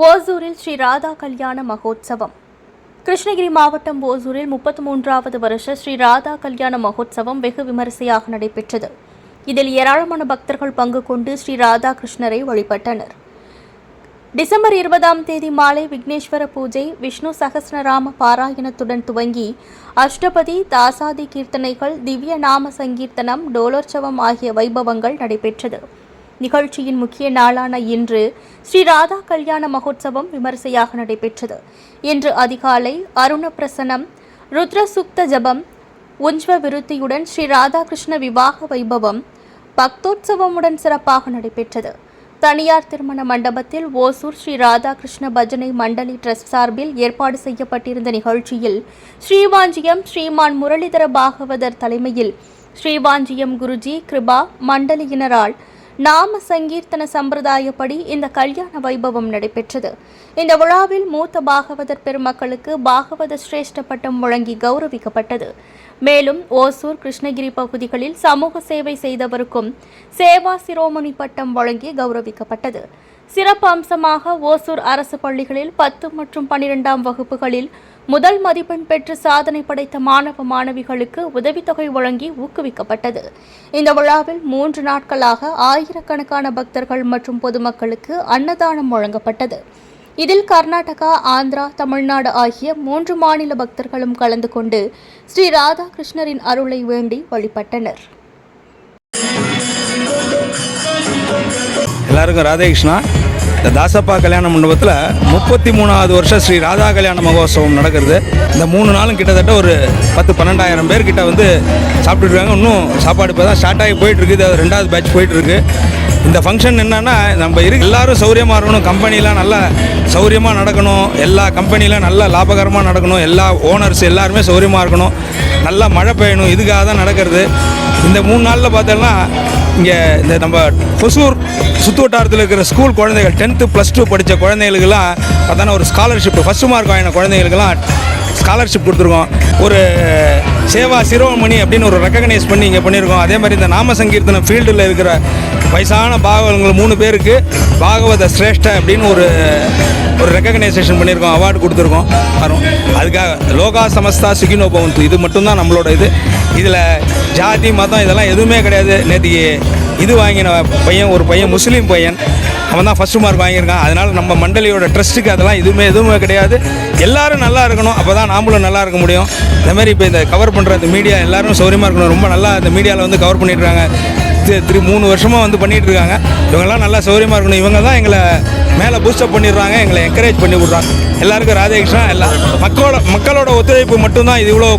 ஓசூரில் ஸ்ரீ ராதா கல்யாண மகோத்சவம். கிருஷ்ணகிரி மாவட்டம் ஓசூரில் 33வது வருஷ ஸ்ரீ ராதா கல்யாண மகோத்சவம் வெகு விமரிசையாக நடைபெற்றது. இதில் ஏராளமான பக்தர்கள் பங்கு கொண்டு ஸ்ரீ ராதாகிருஷ்ணரை வழிபட்டனர். டிசம்பர் 20ஆம் தேதி மாலை விக்னேஸ்வர பூஜை, விஷ்ணு சகஸ்ரநாம பாராயணத்துடன் துவங்கி அஷ்டபதி, தாசாதி கீர்த்தனைகள், திவ்ய நாம சங்கீர்த்தனம், டோலோற்சவம் ஆகிய வைபவங்கள் நடைபெற்றது. நிகழ்ச்சியின் முக்கிய நாளான இன்று ஸ்ரீ ராதா கல்யாண மகோத்சவம் விமரிசையாக நடைபெற்றது. இன்று அதிகாலை அருணப்பிரசனம், ருத்ரசுக்த ஜபம், உஞ்வ விருத்தியுடன் ஸ்ரீ ராதாகிருஷ்ண விவாக வைபவம் பக்தோற்சவமுடன் சிறப்பாக நடைபெற்றது. தனியார் திருமண மண்டபத்தில் ஓசூர் ஸ்ரீ ராதாகிருஷ்ண பஜனை மண்டலி டிரஸ்ட் சார்பில் ஏற்பாடு செய்யப்பட்டிருந்த நிகழ்ச்சியில் ஸ்ரீவாஞ்சியம் ஸ்ரீமான் முரளிதர பாகவதர் தலைமையில் ஸ்ரீவாஞ்சியம் குருஜி கிருபா மண்டலியினரால் நாம சங்கீர்த்தன சம்பிரதாயப்படி இந்த கல்யாண வைபவம் நடைபெற்றது. இந்த விழாவில் மூத்த பாகவதர் பெருமக்களுக்கு பாகவத சிரேஷ்ட பட்டம் வழங்கி கௌரவிக்கப்பட்டது. மேலும் ஓசூர், கிருஷ்ணகிரி பகுதிகளில் சமூக சேவை செய்தவருக்கும் சேவா சிரோமணி பட்டம் வழங்கி கௌரவிக்கப்பட்டது. சிறப்பு அம்சமாக ஓசூர் அரசு பள்ளிகளில் 10 மற்றும் 12ஆம் வகுப்புகளில் முதல் மதிப்பெண் பெற்று சாதனை படைத்த மாணவ மாணவிகளுக்கு உதவித்தொகை வழங்கி ஊக்குவிக்கப்பட்டது. இந்த விழாவில் 3 நாட்களாக ஆயிரக்கணக்கான பக்தர்கள் மற்றும் பொதுமக்களுக்கு அன்னதானம் வழங்கப்பட்டது. இதில் கர்நாடகா, ஆந்திரா, தமிழ்நாடு ஆகிய 3 மாநில பக்தர்களும் கலந்து கொண்டு ஸ்ரீ ராதாகிருஷ்ணரின் அருளை வேண்டி வழிபட்டனர். எல்லாருக்கும் ராதாகிருஷ்ணா. இந்த தாசப்பா கல்யாண மண்டபத்தில் 33வது வருஷம் ஸ்ரீ ராதா கல்யாண மகோத்சவம் நடக்கிறது. இந்த 3 நாளும் கிட்டத்தட்ட ஒரு 10-12ஆயிரம் பேர் கிட்ட வந்து சாப்பிட்டுருக்காங்க. இன்னும் சாப்பாடு இப்போ தான் ஸ்டார்ட் ஆகி போயிட்டுருக்குது. அது 2வது பேட்ச் போயிட்டுருக்கு. இந்த ஃபங்க்ஷன் என்னென்னா, நம்ம எல்லோரும் சௌரியமாக இருக்கணும், கம்பெனிலாம் நல்லா சௌரியமாக நடக்கணும், எல்லா கம்பெனிலாம் நல்லா லாபகரமாக நடக்கணும், எல்லா ஓனர்ஸ் எல்லாருமே சௌரியமாக இருக்கணும், நல்லா மழை பெய்யணும், இதுக்காக தான் நடக்கிறது. இந்த 3 நாளில் பார்த்தோம்னா இங்கே இந்த நம்ம ஒசூர் சுற்று வட்டாரத்தில் இருக்கிற ஸ்கூல் குழந்தைகள் 10th +2 படித்த குழந்தைகளுக்கெல்லாம் பார்த்தோன்னா ஒரு ஸ்காலர்ஷிப், ஃபஸ்ட்டு மார்க் வாங்கின குழந்தைகளுக்கெல்லாம் ஸ்காலர்ஷிப் கொடுத்துருக்கோம். ஒரு சேவா சிரோமணி அப்படின்னு ஒரு ரெக்கக்னைஸ் பண்ணி இங்கே பண்ணியிருக்கோம். அதே மாதிரி இந்த நாம சங்கீர்த்தனம் ஃபீல்டில் இருக்கிற வயசான பாகவதங்கள் 3 பேருக்கு பாகவத சிரேஷ்ட அப்படின்னு ஒரு ரெக்கக்னைசேஷன் பண்ணியிருக்கோம், அவார்டு கொடுத்துருக்கோம். வரும் அதுக்காக லோகா சமஸ்தா சுகினோ பவந்து, இது மட்டும்தான் நம்மளோட இது. இதில் ஜாதி மதம் இதெல்லாம் எதுவுமே கிடையாது. நேற்றுக்கு இது வாங்கின பையன், ஒரு பையன் முஸ்லீம் பையன், அவன் தான் ஃபஸ்ட்டு மார்க் வாங்கியிருக்கான். அதனால் நம்ம மண்டலியோட ட்ரஸ்ட்டுக்கு அதெல்லாம் எதுவுமே கிடையாது. எல்லோரும் நல்லா இருக்கணும், அப்போ தான் நாமளும் நல்லா இருக்க முடியும். இந்தமாதிரி இப்போ இந்த கவர் பண்ணுற இந்த மீடியா எல்லோரும் சௌரியமாக இருக்கணும். ரொம்ப நல்லா இந்த மீடியாவில் வந்து கவர் பண்ணிட்டுருக்காங்க. 3 வருஷமாக வந்து பண்ணிகிட்ருக்காங்க. இவங்கெல்லாம் நல்லா சௌரியமாக இருக்கணும். இவங்க தான் எங்களை மேலே பூஸ்டப் பண்ணிடுறாங்க, எங்களை என்கரேஜ் பண்ணி விட்றாங்க. எல்லாருக்கும் ராதாகிருஷ்ணா. மக்களோட ஒத்துழைப்பு மட்டும்தான் இது இவ்வளோ